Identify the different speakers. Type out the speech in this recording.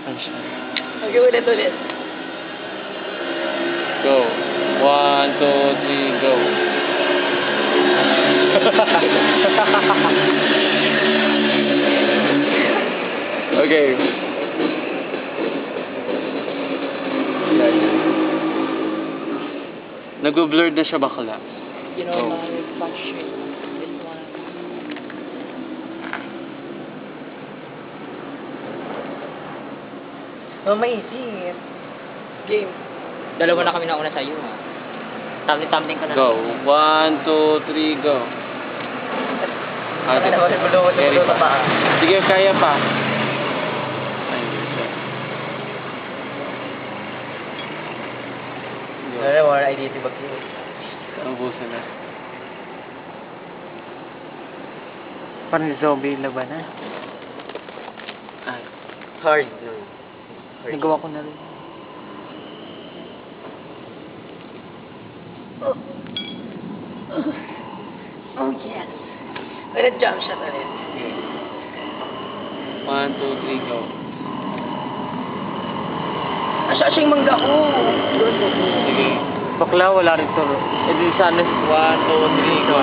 Speaker 1: Ay, siya.
Speaker 2: Okay, ulit.
Speaker 1: Go. 1, 2, 3, go. Okay. Nag-blur na siya bakla.
Speaker 2: You know,
Speaker 1: Oh.
Speaker 2: my reflection is one of maisip. Game. Dalawa na kami nauna sa'yo, ha? Tumbling ka na.
Speaker 1: Go. 1, 2, 3, go.
Speaker 2: Ano naman,
Speaker 1: Very
Speaker 2: sa paa.
Speaker 1: Sige, kaya pa.
Speaker 2: Ano, wala identity bag yun.
Speaker 1: Ubusin na.
Speaker 3: Parang zombie laban, ha?
Speaker 1: Ay.
Speaker 2: Hard, no?
Speaker 3: Nagawa ko na rin.
Speaker 2: Oh, yes. Ulit jump shot ulit.
Speaker 1: 1, 2, 3, go.
Speaker 2: Asa siyang mangga ko.
Speaker 1: Sige.
Speaker 3: Bakla, wala rin to. Eh, di sana.
Speaker 1: 1, 2, 3, go.